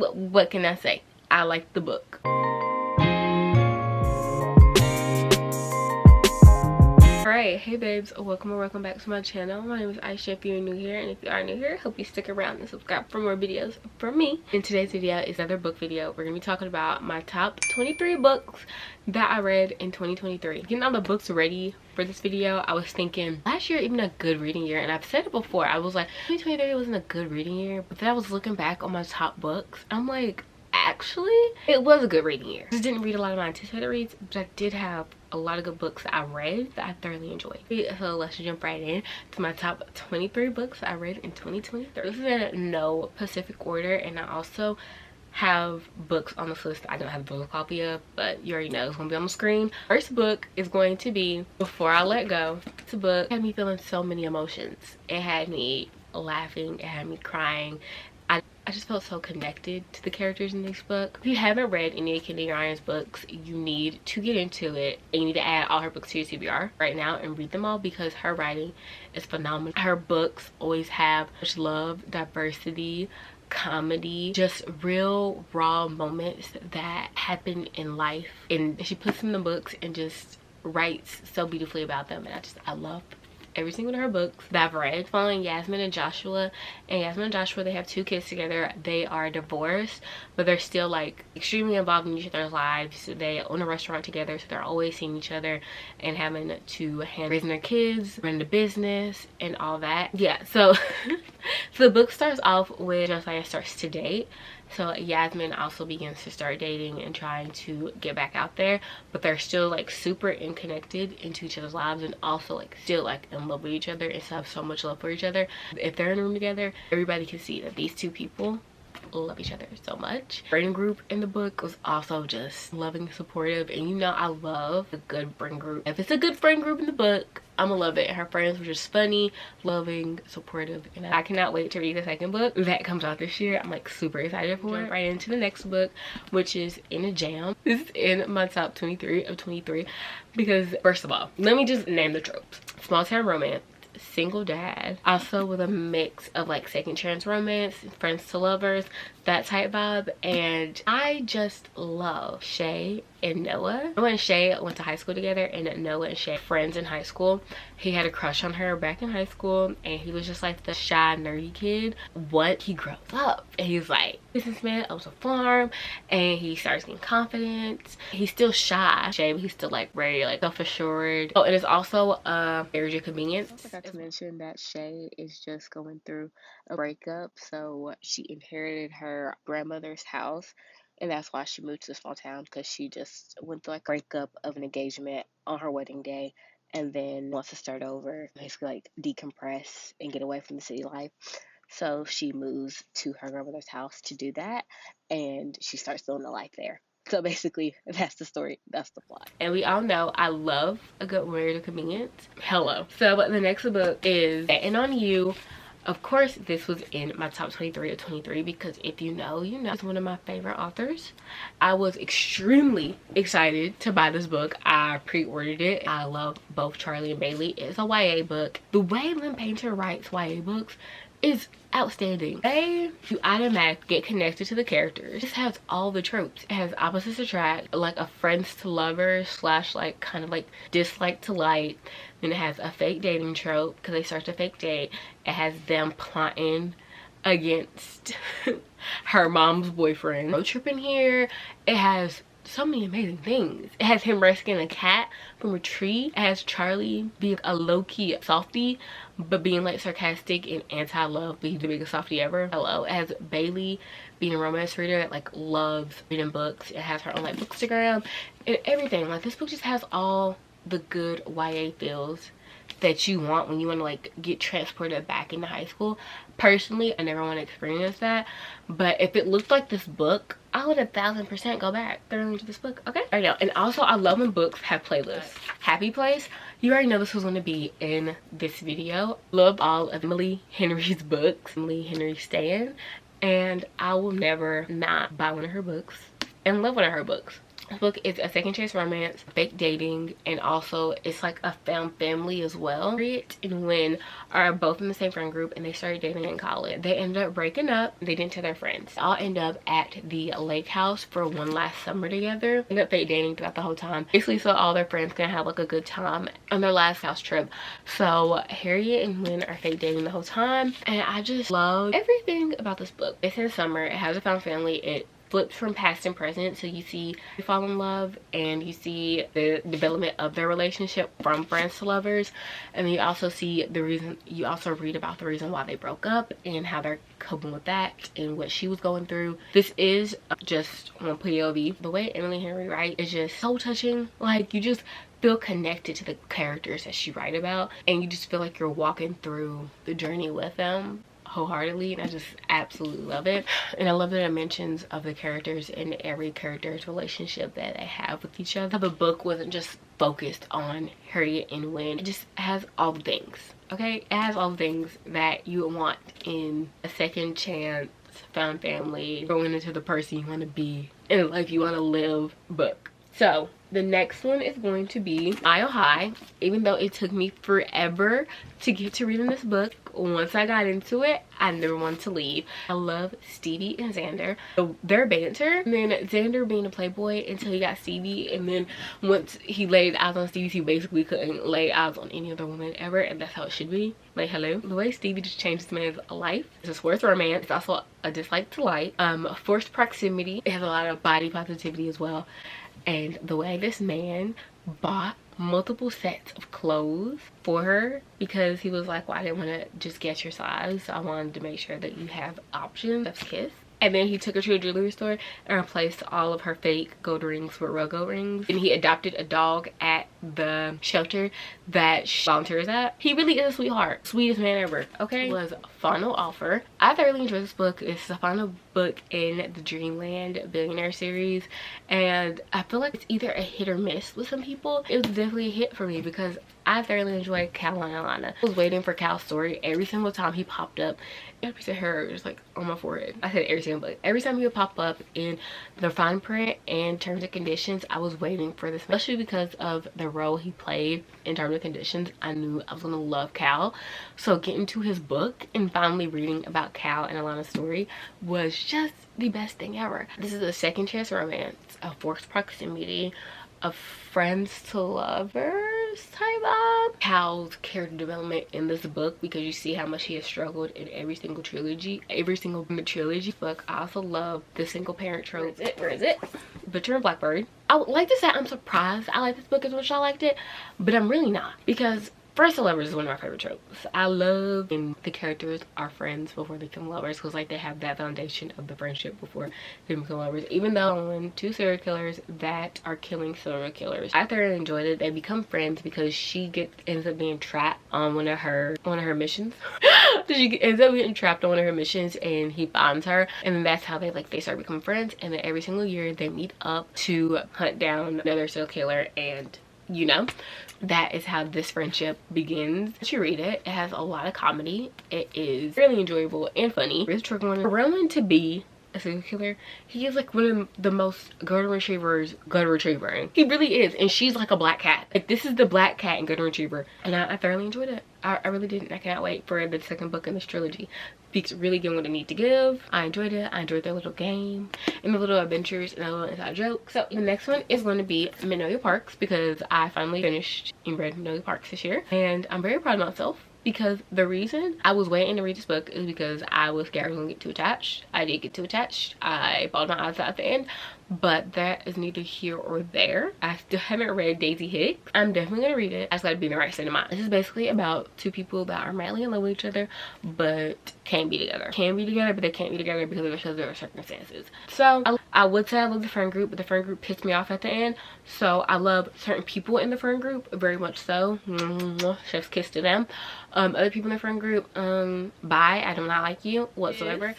what can I say? I like the book. Alright, hey babes, welcome or welcome back to my channel. My name is Isha if you're new here, and if you are new here, hope you stick around and subscribe for more videos from me. In today's video is another book video. We're gonna be talking about my top 23 books that I read in 2023. Getting all the books ready for this video, I was thinking last year even a good reading year, and I've said it before, I was like 2023 wasn't a good reading year, but then I was looking back on my top books, I'm like, actually it was a good reading year. I just didn't read a lot of my anticipated reads, but I did have a lot of good books that I read that I thoroughly enjoyed. So let's jump right in to my top 23 books I read in 2023. This is in no specific order, and I also have books on this list I don't have a book copy of, but you already know it's gonna be on the screen. First book is going to be Before I Let Go. It's a book that had me feeling so many emotions. It had me laughing, it had me crying. I just felt so connected to the characters in this book. If you haven't read any of Kennedy Ryan's books, you need to get into it, and you need to add all her books to your TBR right now and read them all, because her writing is phenomenal. Her books always have much love, diversity, comedy, just real raw moments that happen in life, and she puts them in the books and just writes so beautifully about them, and I love every single one of her books that I've read. Following Yasmin and Joshua, and Yasmin and Joshua, they have 2 kids together. They are divorced, but they're still like extremely involved in each other's lives. They own a restaurant together, so they're always seeing each other and having to handle raising their kids, running the business, and all that. Yeah, so so the book starts off with Josiah starts to date. So Yasmin also begins to start dating and trying to get back out there, but they're still like super connected into each other's lives, and also like still like in love with each other and still have so much love for each other. If they're in a room together, everybody can see that these 2 people love each other so much. Friend group in the book was also just loving, supportive, and you know I love a good friend group. If it's a good friend group in the book, I'm gonna love it. Her friends were just funny, loving, supportive, and I cannot wait to read the second book that comes out this year. I'm like super excited for it. Right into the next book, which is In a Jam. This is in my top 23 of 23 because, first of all, let me just name the tropes. Small town romance, single dad, also with a mix of like second chance romance, friends to lovers, that type vibe. And I just love Shay and Noah. Noah and Shay went to high school together, and Noah and Shay friends in high school. He had a crush on her back in high school, and he was just like the shy nerdy kid. What he grows up and he's like businessman, owns a farm, and he starts getting confidence. He's still shy, Shay, but he's still like very like self-assured. Oh, and it's also a marriage of convenience. I forgot to mention that Shay is just going through a breakup, so she inherited her grandmother's house, and that's why she moved to a small town, because she just went through like a breakup of an engagement on her wedding day, and then wants to start over, basically like decompress and get away from the city life. So she moves to her grandmother's house to do that, and she starts living a life there. So basically, that's the story, that's the plot. And we all know I love a good marriage of convenience. Hello. So the next book is Betting on You. Of course, this was in my top 23 of 23 because if you know, you know. It's one of my favorite authors. I was extremely excited to buy this book. I pre-ordered it. I love both Charlie and Bailey. It's a YA book. The way Lynn Painter writes YA books is outstanding. You automatically get connected to the characters. This has all the tropes. It has opposites attract, like a friends to lovers slash like kind of like dislike to like. Then it has a fake dating trope because they start to fake date. It has them plotting against her mom's boyfriend. Road trip in here. It has so many amazing things. It has him rescuing a cat from a tree. It has Charlie being a low-key softie but being like sarcastic and anti-love, but he's the biggest softie ever. Hello. It has Bailey being a romance reader that like loves reading books. It has her own like bookstagram and everything. Like this book just has all the good YA feels that you want when you want to like get transported back into high school. Personally, I never want to experience that, but if it looked like this book, I would 1000% go back thoroughly into this book. Okay, I know. And also I love when books have playlists. Happy Place, you already know this was going to be in this video. Love all of Emily Henry's books. Emily Henry stan, and I will never not buy one of her books and love one of her books. This book is a second chance romance, fake dating, and also it's like a found family as well. Harriet and Wynn are both in the same friend group and they started dating in college. They ended up breaking up. They didn't tell their friends. They all end up at the lake house for one last summer together. End up fake dating throughout the whole time. Basically so all their friends can have like a good time on their last house trip. So Harriet and Wynn are fake dating the whole time, and I just love everything about this book. It's in summer. It has a found family. It flips from past and present, so you see they fall in love and you see the development of their relationship from friends to lovers, and then you also see the reason, you also read about the reason why they broke up and how they're coping with that and what she was going through. This is just one POV. The way Emily Henry writes is just so touching. Like, you just feel connected to the characters that she writes about, and you just feel like you're walking through the journey with them wholeheartedly, and I just absolutely love it. And I love the dimensions of the characters and every character's relationship that they have with each other. The book wasn't just focused on Harriet and Wynn. It just has all the things, okay? It has all the things that you would want in a second chance, found family, growing into the person you want to be in the life you want to live book. So the next one is going to be Mile High. Even though it took me forever to get to reading this book, once I got into it, I never wanted to leave. I love Stevie and Xander. So their banter, and then Xander being a playboy until he got Stevie, and then once he laid eyes on Stevie, he basically couldn't lay eyes on any other woman ever, and that's how it should be. Like, hello. The way Stevie just changed this man's life. It's a worth romance. It's also a dislike to like. Forced proximity. It has a lot of body positivity as well. And the way this man bought multiple sets of clothes for her, because he was like, well, I didn't want to just get your size, so I wanted to make sure that you have options. That's kiss. And then he took her to a jewelry store and replaced all of her fake gold rings with real gold rings. And he adopted a dog at the shelter that she volunteers at. He really is a sweetheart. Sweetest man ever, okay? It was a final offer. I thoroughly enjoyed this book. It's the final book in the Dreamland Billionaire series. And I feel like it's either a hit or miss with some people. It was definitely a hit for me because I thoroughly enjoyed Cal and Alana. I was waiting for Cal's story every single time he popped up. He had a piece of hair just like on my forehead. I said every single book. Every time he would pop up in the fine print and terms and conditions, I was waiting for this, especially because of the role he played in terms and conditions. I knew I was gonna love Cal. So getting to his book and finally reading about Cal and Alana's story was just the best thing ever. This is a second chance romance, a forced proximity, of friends to lovers type of. Cal's character development in this book, because you see how much he has struggled in every single trilogy book. I also love the single parent trope. Where is it? Butcher and Blackbird. I would like to say I'm surprised I like this book as much as I liked it, but I'm really not, because First to Lovers is one of my favorite tropes. I love when the characters are friends before they become lovers, because like they have that foundation of the friendship before they become lovers. Even though on two serial killers that are killing serial killers, I thoroughly enjoyed it. They become friends because she ends up being trapped on one of her missions. She ends up getting trapped on one of her missions and he finds her, and then that's how they start becoming friends. And then every single year they meet up to hunt down another serial killer, and you know, that is how this friendship begins. Once you read it, it has a lot of comedy. It is really enjoyable and funny. It's triggering. For Roman to be a serial killer, he is like one of the most golden retrievers he really is. And she's like a black cat. Like, this is the black cat and golden retriever, and I thoroughly enjoyed it. I really did. I cannot wait for the second book in this trilogy. It's really giving what it need to give. I enjoyed it. I enjoyed their little game and the little adventures and the little inside joke. So the next one is going to be Magnolia Parks, because I finally finished and read Magnolia Parks this year, and I'm very proud of myself. Because the reason I was waiting to read this book is because I was scared I was gonna get too attached. I did get too attached. I bawled my eyes out at the end, but that is neither here or there. I still haven't read Daisy Hicks. I'm definitely gonna read it. I just gotta be in the right state of mind. This is basically about two people that are madly in love with each other but can't be together. Can be together, but they can't be together because of their circumstances. So I would say I love the friend group, but the friend group pissed me off at the end. So I love certain people in the friend group very much so. Chef's kiss to them. Other people in the friend group, bye, I do not like you whatsoever.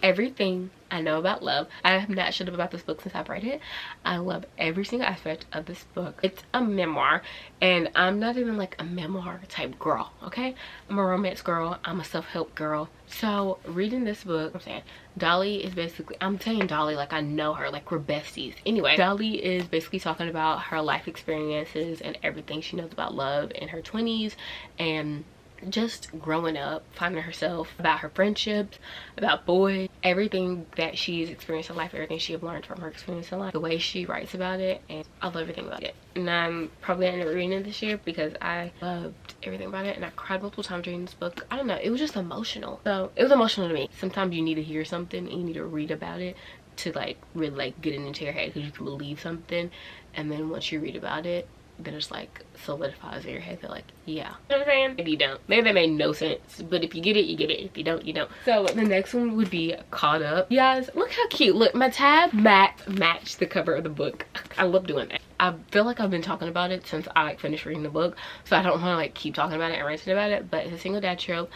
everything I know about love. I have not shut up about this book since I've read it. I love every single aspect of this book. It's a memoir, and I'm not even like a memoir type girl, okay? I'm a romance girl. I'm a self-help girl. So reading this book, I'm saying Dolly is basically, I'm saying Dolly like I know her, like we're besties. Anyway, Dolly is basically talking about her life experiences and everything she knows about love in her 20s and just growing up, finding herself, about her friendships, about boys, everything that she's experienced in life, everything she have learned from her experience in life, the way she writes about it, and I love everything about it. And I'm probably gonna end up reading it this year because I loved everything about it, and I cried multiple times reading this book. I don't know, it was just emotional. So it was emotional to me. Sometimes you need to hear something and you need to read about it to like really like get it into your head, because you can believe something, and then once you read about it, then it's like solidifies in your head. They're like, yeah, you know what I'm saying? Maybe you don't, maybe that made no sense, but if you get it, you get it. If you don't, you don't. So the next one would be Caught Up. You guys, look how cute. Look, my tab matched the cover of the book. I love doing that. I feel like I've been talking about it since I like finished reading the book, so I don't want to like keep talking about it and ranting about it, but it's a single dad trope,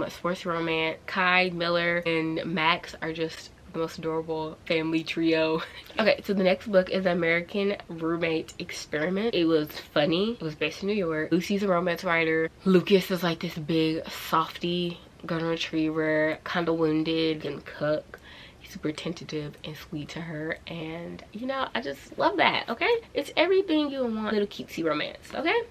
sports romance. Kai, Miller, and Max are just the most adorable family trio. Okay, so the next book is American Roommate Experiment. It was funny. It was based in New York. Lucy's a romance writer. Lucas is like this big softy golden retriever, kind of wounded and cook. He's super tentative and sweet to her, and you know, I just love that. Okay, it's everything you want, little cutesy romance. Okay,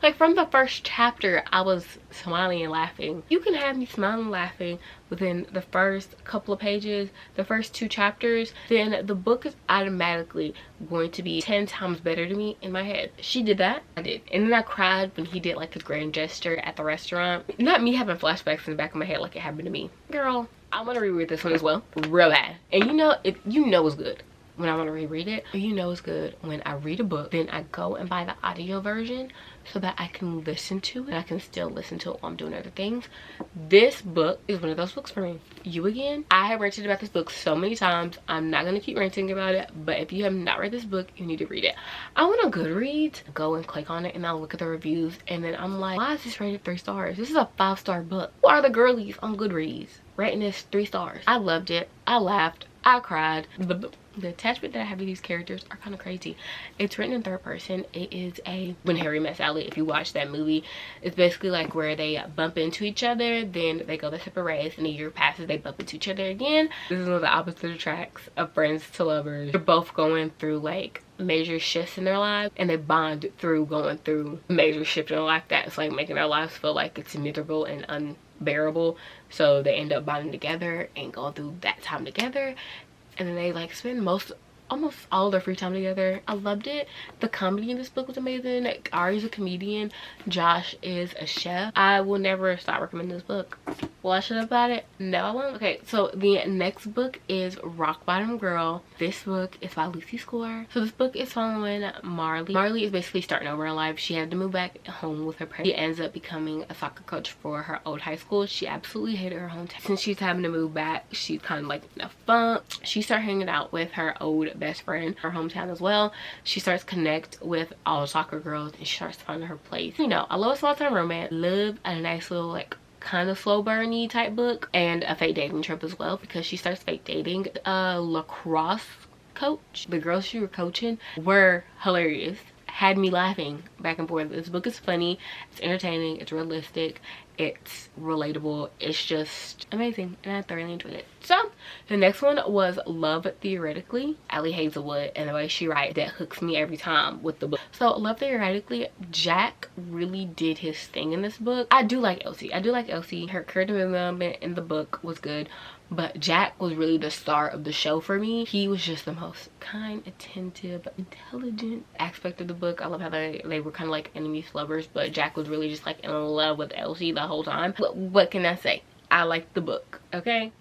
like from the first chapter I was smiling and laughing. You can have me smiling and laughing within the first couple of pages, the first 2 chapters, then the book is automatically going to be 10 times better to me in my head. She did that, I did. And then I cried when he did like his grand gesture at the restaurant. Not me having flashbacks in the back of my head like it happened to me. Girl, I want to reread this one as well, real bad. And you know, it's good when I want to reread it. You know it's good when I read a book, then I go and buy the audio version so that I can listen to it, and I can still listen to it while I'm doing other things. This book is one of those books for me. You again? I have ranted about this book so many times. I'm not gonna keep ranting about it, but if you have not read this book, you need to read it. I went on Goodreads, go and click on it, and I'll look at the reviews, and then I'm like, why is this rated 3 stars? This is a 5-star book. Who are the girlies on Goodreads rating this 3 stars? I loved it. I laughed. I cried. The attachment that I have to these characters are kind of crazy. It's written in 3rd person. It is a When Harry Met Sally. If you watch that movie, it's basically like where they bump into each other, then they go their separate ways, and a year passes, they bump into each other again. This is one of the opposite tracks of Friends to Lovers. They're both going through like major shifts in their lives, and they bond through going through major shift in their life that's like making their lives feel like it's miserable and unbearable. So they end up bonding together and going through that time together, and then they like spend almost all their free time together. I loved it. The comedy in this book was amazing. Ari's a comedian. Josh is a chef. I will never stop recommending this book. Will I shut up about it? No, I won't. Okay, so the next book is Rock Bottom Girl. This book is by Lucy Score. So this book is following Marley. Marley is basically starting over in life. She had to move back home with her parents. She ends up becoming a soccer coach for her old high school. She absolutely hated her hometown. Since she's having to move back, she's kind of like in a funk. She started hanging out with her old best friend, her hometown as well. She starts to connect with all the soccer girls, and she starts to find her place. You know, I love a small town romance. Love a nice little like kind of slow burny type book, and a fake dating trip as well, because she starts fake dating a lacrosse coach. The girls she was coaching were hilarious, had me laughing back and forth. This book is funny, it's entertaining, it's realistic, it's relatable, it's just amazing, and I thoroughly enjoyed it. So the next one was Love Theoretically. Allie Hazelwood, and the way she writes, that hooks me every time with the book. So Love Theoretically, Jack really did his thing in this book. I do like Elsie. Her character development in the book was good, but Jack was really the star of the show for me. He was just the most kind, attentive, intelligent aspect of the book. I love how they were kind of like enemies to lovers, but Jack was really just like in love with Elsie the whole time. But what can I say? I like the book. Okay,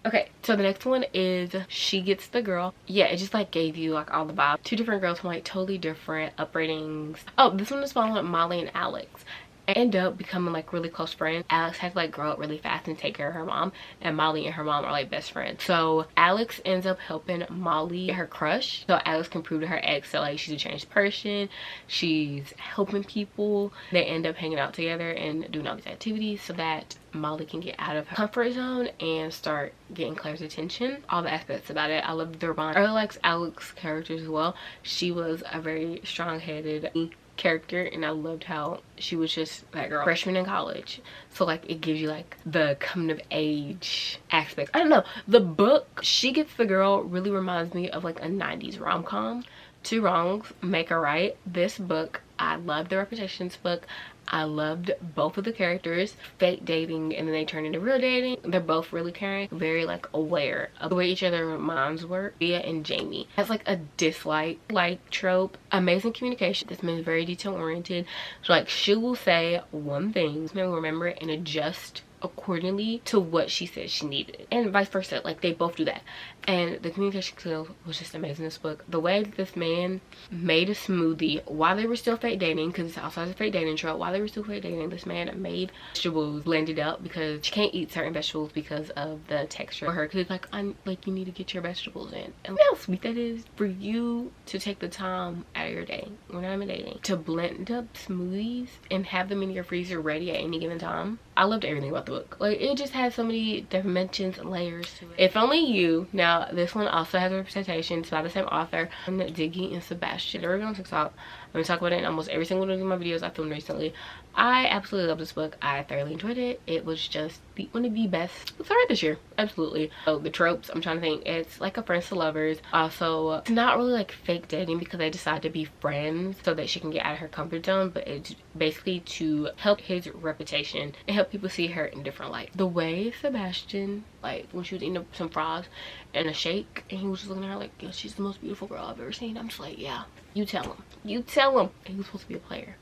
so the next one is She Gets the Girl. Yeah, it just like gave you like all the vibes. 2 different girls from like totally different upbringings. Oh, this one is following Molly and Alex, and end up becoming like really close friends. Alex has to like grow up really fast and take care of her mom, and Molly and her mom are like best friends. So Alex ends up helping Molly get her crush so Alex can prove to her ex that like she's a changed person, she's helping people. They end up hanging out together and doing all these activities so that Molly can get out of her comfort zone and start getting Claire's attention. All the aspects about it, I love their bond. I really liked Alex's character as well. She was a very strong-headed character, and I loved how she was just that girl, freshman in college. So like it gives you like the coming of age aspect. I don't know, the book She Gets the Girl really reminds me of like a 90s rom-com. Two wrongs make a right. This book, I love the Reputations book. I loved both of the characters. Fake dating and then they turn into real dating. They're both really caring, very like aware of the way each other's minds work. Bea and Jamie has like a dislike like trope. Amazing communication. This man is very detail oriented. So like she will say one thing, this man will remember it and adjust accordingly to what she said she needed, and vice versa. Like they both do that, and the communication skills was just amazing in this book. The way that this man made a smoothie while they were still fake dating, because it's outside the fake dating trope, while they were still fake dating, this man made vegetables blended up because she can't eat certain vegetables because of the texture for her, because it's like, I'm like, you need to get your vegetables in. And how sweet that is for you to take the time out of your day when I'm dating to blend up smoothies and have them in your freezer ready at any given time. I loved everything about the book. Like it just had so many dimensions and layers to it. If Only You. Now this one also has a representation. It's by the same author, Diggy and Sebastian. They're on TikTok. I'm gonna talk about it in almost every single one of my videos I filmed recently. I absolutely love this book. I thoroughly enjoyed it. It was just one of the best books I read this year. Absolutely. So the tropes, I'm trying to think. It's like a friends to lovers. Also, it's not really like fake dating because they decide to be friends so that she can get out of her comfort zone, but it's basically to help his reputation and help people see her in different light. The way Sebastian, like when she was eating some fries and a shake and he was just looking at her like, yeah, she's the most beautiful girl I've ever seen. I'm just like, yeah, you tell him. You tell him. And he was supposed to be a player,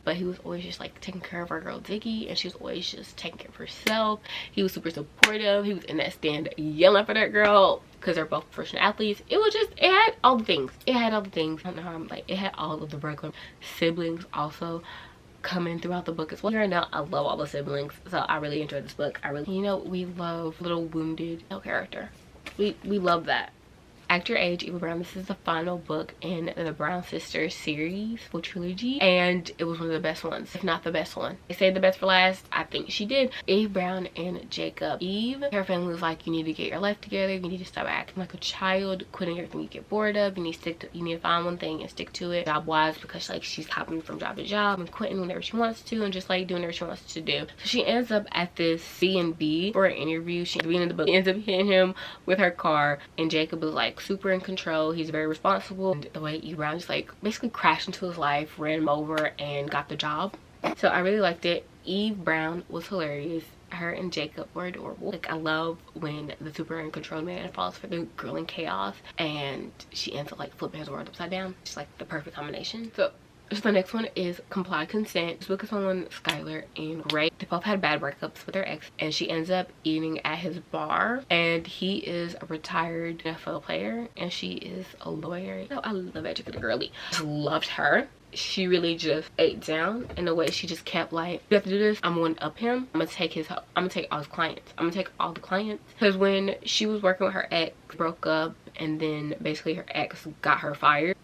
but he was always just like taking care of our girl Diggy, and she was always just taking care of herself. He was super supportive. He was in that stand yelling for that girl because they're both professional athletes. It was just, it had all the things. It had all the things. I don't know how I'm like, it had all of the regular siblings also coming throughout the book as well. Right now, I love all the siblings, so I really enjoyed this book. I really, you know, we love little wounded character. We love that. Act Your Age, Eva Brown. This is the final book in the Brown Sisters series, full trilogy, and it was one of the best ones, if not the best one. They saved the best for last. I think she did. Eve Brown and Jacob. Eve, her family was like, you need to get your life together. You need to stop acting like a child, quitting everything you get bored of. You need to find one thing and stick to it job wise, because like she's hopping from job to job and quitting whenever she wants to and just like doing whatever she wants to do. So she ends up at this B&B for an interview. She's reading the book. She ends up hitting him with her car, and Jacob is like super in control. He's very responsible, and the way Eve Brown just like basically crashed into his life, ran him over, and got the job. So I really liked it. Eve Brown was hilarious. Her and Jacob were adorable. Like I love when the super in control man falls for the girl in chaos and she ends up like flipping his world upside down. It's like the perfect combination. So the next one is Comply Consent. This book is on Skylar and Ray. They both had bad breakups with their ex, and she ends up eating at his bar, and he is a retired NFL player and she is a lawyer. So I love that for the girly. Just loved her. She really just ate down in a way. She just kept like, you have to do this. I'm going to up him. I'm gonna take all his clients. I'm gonna take all the clients. Because when she was working with her ex, broke up, and then basically her ex got her fired,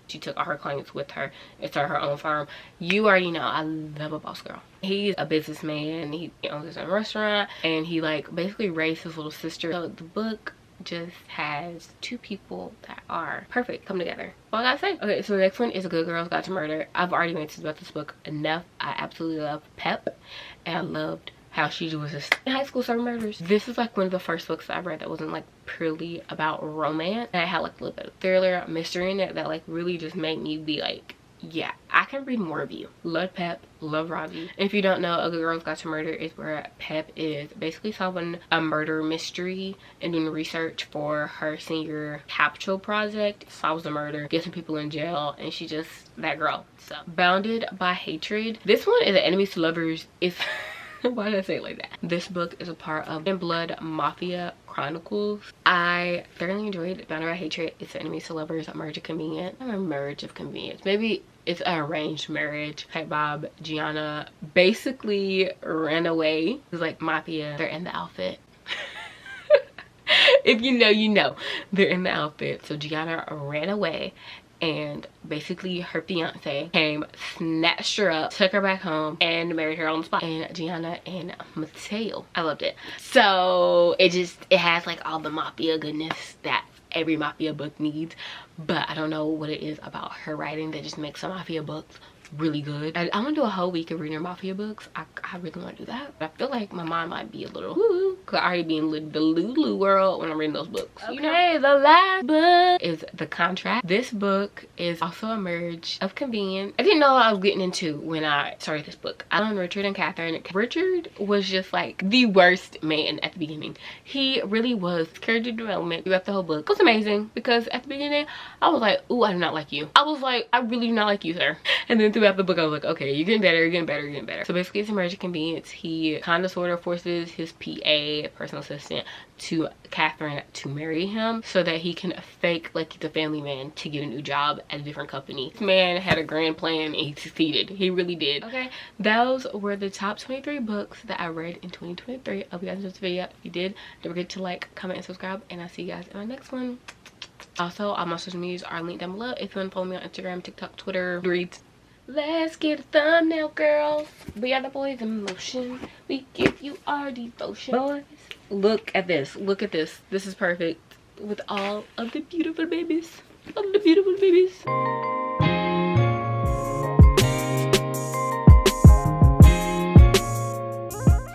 she took all her clients with her and started her own firm. You already know I love a boss girl. He's a businessman. He owns his own restaurant, and he like basically raised his little sister. So the book just has two people that are perfect come together. All I gotta say. Okay, so the next one is A Good Girl's Guide to Murder. I've already mentioned about this book enough. I absolutely love Pep, and I loved how she was just in high school solving murders. This is like one of the first books that I read that wasn't like purely about romance, and it had like a little bit of thriller, mystery in it that like really just made me be like, yeah, I can read more of you. Love Pep, love Robbie. And if you don't know, A Good Girl's Guide to Murder is where Pep is basically solving a murder mystery and doing research for her senior capsule project. Solves the murder, gets some people in jail, and she just that girl. So Bounded by Hatred. This one is an enemies to lovers. It's why did I say it like that? This book is a part of In Blood Mafia Chronicles. I thoroughly enjoyed Bound by Hatred. It's Enemies to Lovers, A Merge of Convenience. I'm a merge of convenience. Maybe it's an arranged marriage. Hey Bob, Gianna basically ran away. It's like mafia. They're in the outfit. If you know, you know. They're in the outfit. So Gianna ran away, and basically her fiance came, snatched her up, took her back home, and married her on the spot. And Gianna and Mateo. I loved it. So it has like all the mafia goodness that every mafia book needs, but I don't know what it is about her writing that just makes some mafia books really good. I want to do a whole week of reading mafia books. I really want to do that, but I feel like my mind might be a little woo, because I already be in the Lulu world when I'm reading those books. Okay, you know? The last book is The Contract. This book is also a merge of convenience. I didn't know what I was getting into when I started this book. I learned Richard and Catherine. Richard was just like the worst man at the beginning. He really was. Character development throughout the whole book was amazing, because at the beginning I was like, ooh, I do not like you. I was like, I really do not like you, sir. And then throughout the book I was like, okay, you're getting better, you're getting better, you're getting better. So basically it's a merge of convenience. He kind of sort of forces his PA, personal assistant, to Catherine to marry him so that he can fake like he's a family man to get a new job at a different company. This man had a grand plan and he succeeded. He really did. Okay, those were the top 23 books that I read in 2023. I hope you guys enjoyed this video. If you did, don't forget to like, comment, and subscribe, and I'll see you guys in my next one. Also, all my social medias are linked down below if you want to follow me on Instagram, TikTok, Twitter, Reads. Let's get a thumbnail, girls. We are the boys in motion. We give you our devotion. Boys, look at this. Look at this. This is perfect with all of the beautiful babies. All the beautiful babies.